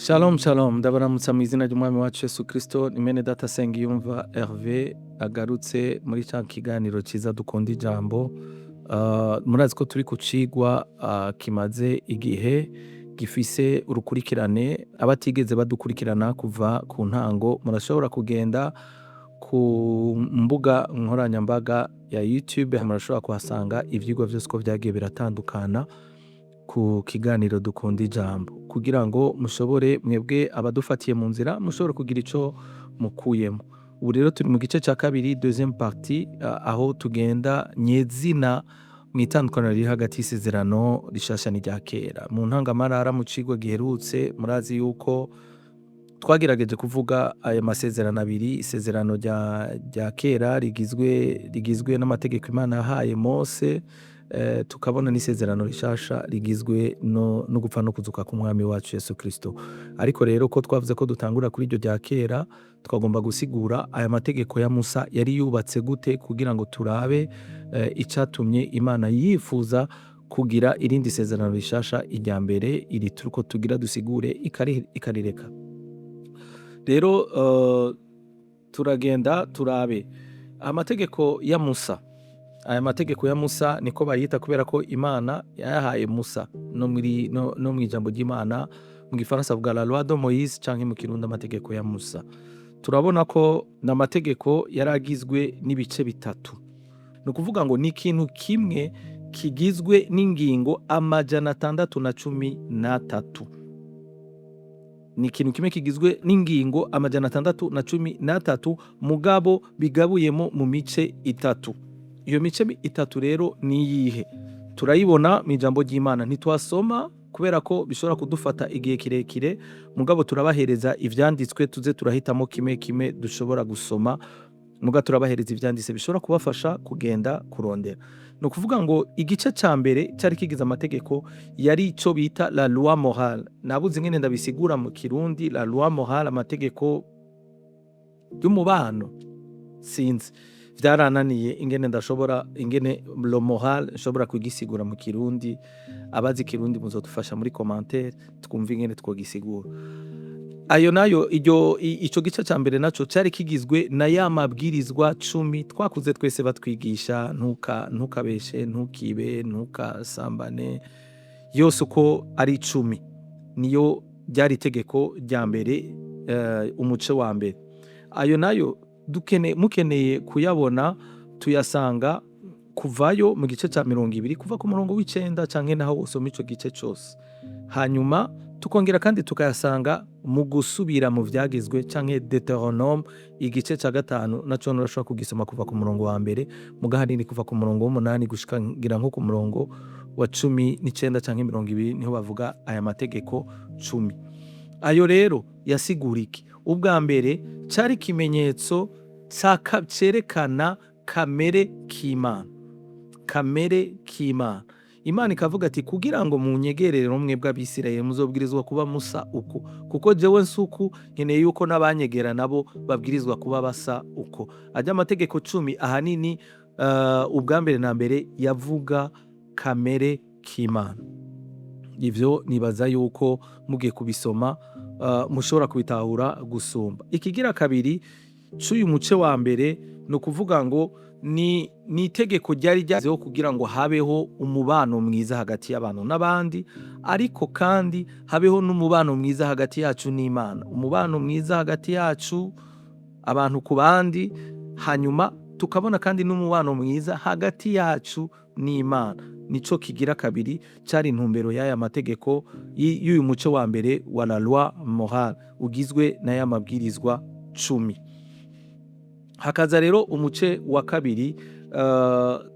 Shalom shalom ndabaramutsa mu izina ry'umwami wacu Yesu Kristo ni mene data Sengiyumva Hervé agarutse muri ca kiganiro ciza dukunda ijambo. Murazi ko turi ku cigwa kimaze igihe gifise urukurikirane. Abatigeze badukurikirana kuva ku ntango murashobora kugenda ku mbuga nkoranyambaga ya YouTube, murashobora kuhasanga ivyigwa vyose ko vyagiye biratandukana ku kiganiro dukunda ijambo, kugira ngo mushobore mwebwe abadufatiye mu nzira mushobore kugira ico mukuyemo. Ubu rero turi mu gice ca kabiri deuxième partie, aho tugenda nyezina mu itandukaniro riri hagati y'isezerano rishasha n'irya kera. Mu ntangamarara mu cigwa giherutse murazi yuko twagerageje kuvuga aya masezerano abiri, isezerano rya kera rigizwe n'amategeko Imana yahaye Mose, tukabona n'isezerano rishasha rigizwe no gupfa no kuzuka k'umwami wacu Yesu Kristo. Ariko rero ko twavuze ko dutangura kuri iryo rya kera, twagomba gusigura aya mategeko ya Musa yari yubatse gute kugira ngo turabe icatumye Imana yifuza kugira irindi sezerano rishasha irya mbere iri turiko tugira dusigure ikarireka. Rero turagenda turabe amategeko ya Musa. Aya mategeko ya Musa niko bayita kubera ko Imana yayahaye Musa no mw'ijambo ry'Imana mu gifaransa bavuga la loi de Moïse canke mu kirundi amategeko ya Musa. Turabona ko n'amategeko yaragizwe n'ibice bitatu. Ni ukuvuga ngo ni ikintu kimwe kigizwe n'ingingo 613. Ni ikintu kimwe kigizwe n'ingingo 613 mugabo bigabuyemo mu mice itatu. Iyo mice itatu rero ni iyihe? Turayibona mu ijambo ry'Imana, ntitwasoma kubera ko bishobora kudufata igihe kirekire, mugabo turabahereza ivyanditswe tuze turahitamo kimwe dushobora gusoma, muga turabahereza ivyanditse bishobora kubafasha kugenda kurondera. Ni ukuvuga ngo igice ca mbere cyari kigize amategeko yari ico bita la loi morale. Nabuze ingene ndabisigura mu kirundi. La loi morale, amategeko y'umubano, sinzi vyarananiye ingene lo moral nshobora kugisigura mu kirundi. Abazi kirundi muzodufasha muri commentaire twumva ingene twogisigura. Ayo nayo ico gice ca mbere naco cari kigizwe na ya mabwirizwa 10 twakuze twese batwigisha: ntukabeshe, ntukibe, ntukasambane, yose uko ari 10 niyo ryari itegeko rya mbere, umuce wa mbere. Ayo nayo mukeneye kuyabona tuyasanga kuvayo mu gice ca 20 kuva ku murongo w'9 canke naho usoma ico gice cose. Hanyuma tukongera kandi tukayasanga mu gusubira mu vyagizwe canke Deuteronome igice ca 5, naco urashobora kugisoma kuva ku murongo wa mbere, muga hanini kuva ku murongo w'8 gushika ngira nko ku murongo wa 19 canke 20 niho bavuga aya mategeko 10. Ayo rero yasigura iki? Ubwa mbere cari ikimenyetso cerekana kamere k'Imana. Kamere k'Imana. Imana ikavuga ati kugira ngo munyegerere mwebwe abisirayeli muzobwirizwa kuba musa uko, kuko jewe nsuku nkeneye yuko n'abanyegera nabo babwirizwa kuba basa uko. Ajya amategeko 10 ahanini ubwa mbere na mbere yavuga kamere k'Imana. Ivyo nibaza yuko mugiye kubisoma mushobora kubitahura gusumba. Ikigira kabiri c'uyu muce wa mbere no kuvuga ngo ni itegeko ryari ryazeho kugira ngo habeho umubano mwiza hagati y'abantu n'abandi, ariko kandi habeho n'umubano mwiza hagati yacu n'Imana, umubano mwiza hagati yacu abantu ku bandi, hanyuma tukabona kandi n'umubano mwiza hagati yacu n'Imana. Nico kigira kabiri cari intumbero y'aya mategeko y'uyu muce wa mbere wa la loi morale ugizwe na ya mabwirizwa 10. Hakaza rero umuce wa kabiri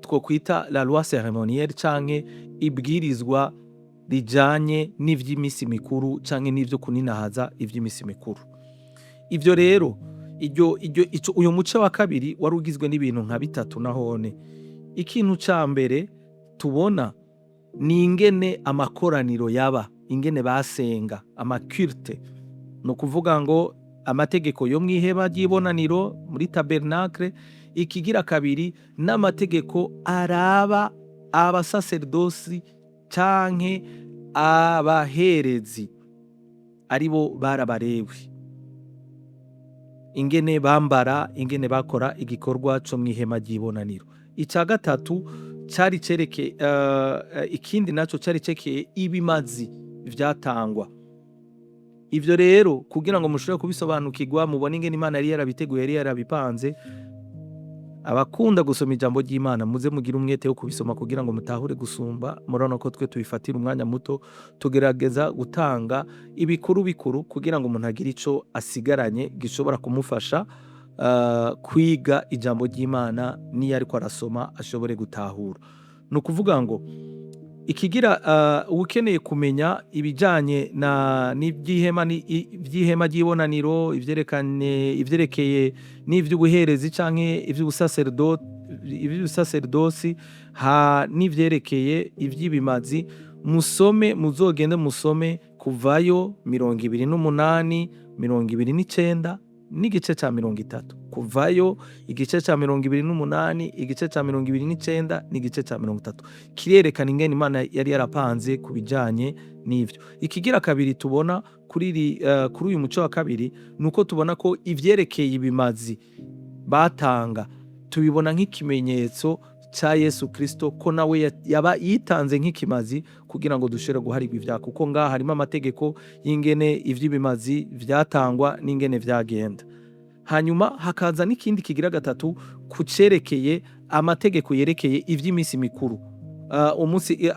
two kwita la loi cérémonielle canke ibwirizwa rijanye n'ivy'imisi mikuru canke n'ivyo kuninahaza ivy'imisi mikuru. Ivyo rero uyu muce wa kabiri wari ugizwe n'ibintu nka bitatu nahone. Ikintu ca mbere tubona ni ingene amakoraniro yaba, ingene basenga, amaculte. No kuvuga ngo amategeko yo mw'ihema ry'ibonaniro muri tabernacle. Ikigira kabiri n'amategeko araba abasacerdosi canke abaherezi. ari bo bari Abalewi, ingene bambara, ingene bakora igikorwa co mw'ihema ry'ibonaniro. Ica gatatu cari cerekeye ikindi naco cari cerekeye ibimazi vyatangwa. Ivyo rero kugira ngo mushobore kubisobanukirwa, mubone ingene Imana yari yarabiteguye, yari yarabipanze, abakunda gusoma ijambo ry'Imana muze mugire umwete wo kubisoma kugira ngo mutahure gusumba. Murabona ko twe tubifatira umwanya muto, tugerageza gutanga ibikuru bikuru kugira ngo umuntu agire ico asigaranye gishobora kumufasha kwiga ijambo ry'Imana, niyo ariko arasoma ashobore gutahura. Ni ukuvuga ngo ikigira ukeneye kumenya ibijanye n'ivy'ihema ry'ibonaniro, ivyerekeye n'ivy'ubuherezi canke ivy'ubusaseredosi, n'ivyerekeye ivy'ibimazi, muzogende musome Kuvayo 28, 29 n'igice ca 30. Kuvayo igice ca 28, igice ca 29 n'igice ca 30. Kirerekana ingene Imana yari yarapanze ku bijanye n'ivyo. Ikigira kabiri tubona kuri uyu muco wa kabiri, nuko tubona ko ivyerekeye ibimazi batanga tubibona nk'ikimenyetso ca Yesu Kristo, ko nawe yaba yitanze nk'ikimazi kugira ngo dushobore guharirwa ivyaha, kuko ngaha harimo amategeko y'ingene ivy'ibimazi vyatangwa n'ingene vyagenda. Hanyuma hakaza n'ikindi kigira gatatu kucerekeye amategeko yerekeye ivy'imisi mikuru,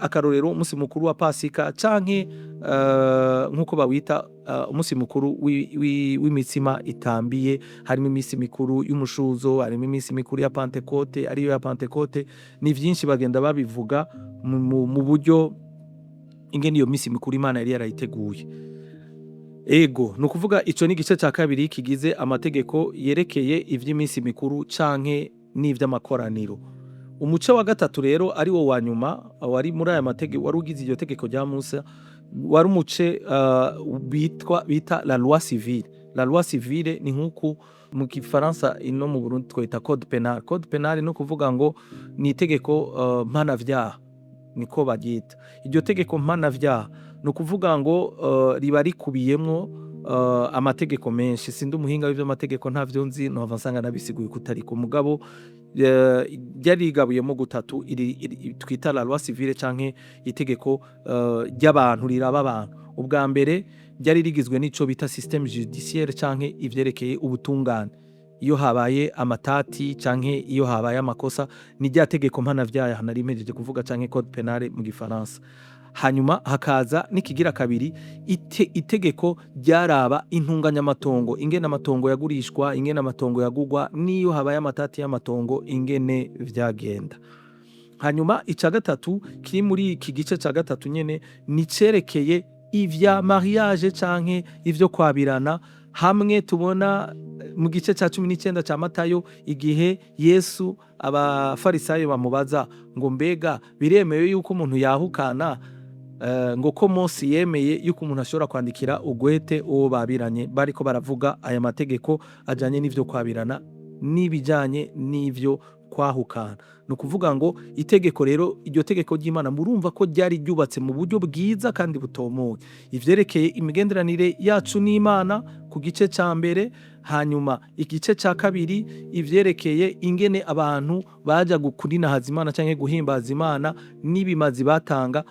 akarorero umunsi mukuru wa Pasika canke nk'uko bawita umunsi mukuru w'imitsima itambiye. Harimo imisi mikuru y'umushuzo, harimo imisi mikuru ya Pentekote, ariyo ya Pentekote. Ni vyinshi bagenda babivuga mu buryo ingene iyo misi mikuru Imana yari yarayiteguye. Ego, ni ukuvuga ico ni igice ca kabiri kigize amategeko yerekeye ivy'imisi mikuru canke n'ivy'amakoraniro. Umuce wa gatatu rero ari wo wa nyuma wari muri aya mategeko, wari ugize iryo tegeko rya Musa, wari umuce bita la loi civile. La loi civile ni nk'uku mu Gifaransa ino mu Burundi twita code penal. Code penal no kuvuga ngo ni itegeko mpanavyaha, niko baryita. Iryo tegeko mpanavyaha ni ukuvuga ngo riba rikubiyemwo amategeko menshi. Sindi umuhinga w'ivy'amategeko, ntavyo nzi, nova nsanga nabisiguye kutariko mugabo ryari rigabuyemo gutatu, twita la loi civile canke itegeko ry'abantu, riraba abantu. Ubwa mbere ryari rigizwe n'ico bita système judiciaire canke ivyerekeye ubutungane. Iyo habaye amatati canke iyo habaye amakosa, ni rya tegeko mpanavyaha nari mpejeje kuvuga, canke code penal mu Gifaransa. Hanyuma hakaza n'ikigira kabiri, itegeko ryaraba intunganyamatongo, ingene amatongo yagurishwa, ingene amatongo yagugwa, niyo habaye amatati y'amatongo ingene vyagenda. Hanyuma ica gatatu kiri muri iki gice ca gatatu nyene, ni cerekeye ivya mariage canke ivyo kwabirana. Hamwe tubona mu gice ca 19 ca Matayo, igihe Yesu abafarisayo bamubaza ngo mbega biremewe yuko umuntu yahukana, ngo ko Mose yemeye yuko umuntu ashobora kwandikira ugwete uwo babiranye. Bariko baravuga aya mategeko ajanye n'ivyo kwabirana n'ibijanye n'ivyo kwahukana. Ni ukuvuga ngo itegeko rero, iryo tegeko ry'Imana murumva ko ryari ryubatse mu buryo bwiza kandi butomoye. Ivyerekeye imigenderanire yacu n'Imana ku gice ca mbere, hanyuma igice ca kabiri ivyerekeye ingene abantu baja gukurinahaza Imana canke guhimbaza Imana n'ibimazi batanga,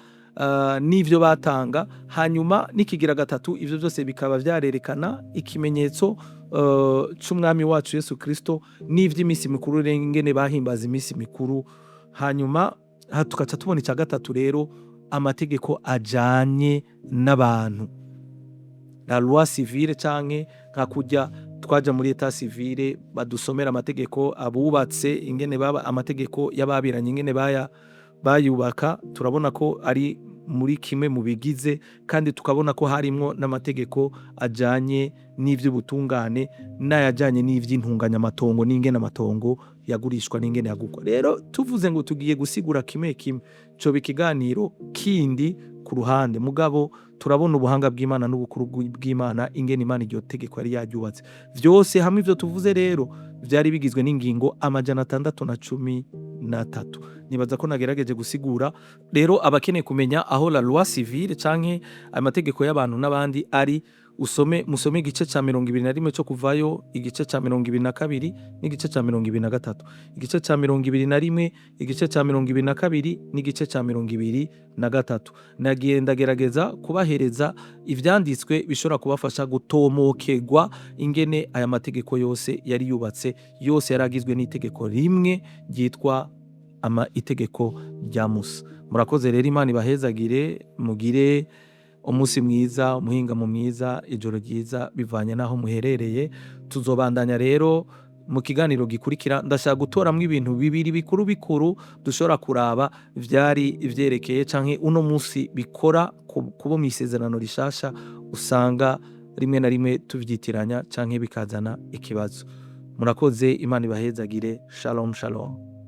n'ivyo batanga. Hanyuma n'ikigira gatatu, ivyo vyose bikaba vyarerekana ikimenyetso c'umwami wacu Yesu Kristo n'ivy'imisi mikuru, ingene bahimbaza imisi mikuru. Hanyuma tukaca tubona ica gatatu rero, amategeko ajanye n'abantu, la loi civile, canke nka kurya twaja muri etat civile badusomera amategeko abubatse, ingene baba amategeko y'ababiranye ingene bayubaka. Turabona ko ari muri kimwe mu bigize, kandi tukabona ko harimwo n'amategeko ajanye n'ivy'ubutungane n'ayajanye n'ivy'intunganyamatongo, n'ingene amatongo yagurishwa n'ingene yagugwa. Rero tuvuze ngo tugiye gusigura kimwe kimwe, coba ikiganiro kindi ku ruhande, mugabo turabona ubuhanga bw'Imana n'ubukuru bw'Imana, ingene Imana iryo tegeko yari yaryubatse. Vyose hamwe ivyo tuvuze rero vyari bigizwe n'ingingo 613. Nibaza ko nagerageje gusigura. Rero abakeneye kumenya aho la loi civile canke amategeko y'abantu n'abandi ari, musome igice ca 21 cyo kuvayo, igice ca 22 n'igice ca 23, igice ca 21, igice ca 22 n'igice ca 23. Nagiye ndagerageza kubahereza ivyanditswe bishobora kubafasha gutomokerwa ingene aya mategeko yose yari yubatse, yose yaragizwe n'itegeko rimwe ryitwa itegeko rya Musa. Murakoze rero, Imana ibahezagire, mugire umunsi mwiza, umuhingamo mwiza, ijoro ryiza bivanye n'aho muherereye. Tuzobandanya rero mu kiganiro gikurikira. Ndashaka gutoramwo ibintu bibiri bikuru bikuru dushobora kuraba vyari vyerekeye canke uno munsi bikora kubo mw'isezerano rishasha, usanga rimwe na rimwe tuvyitiranya canke bikazana ikibazo. Murakoze, Imana ibahezagire. Shalom shalom.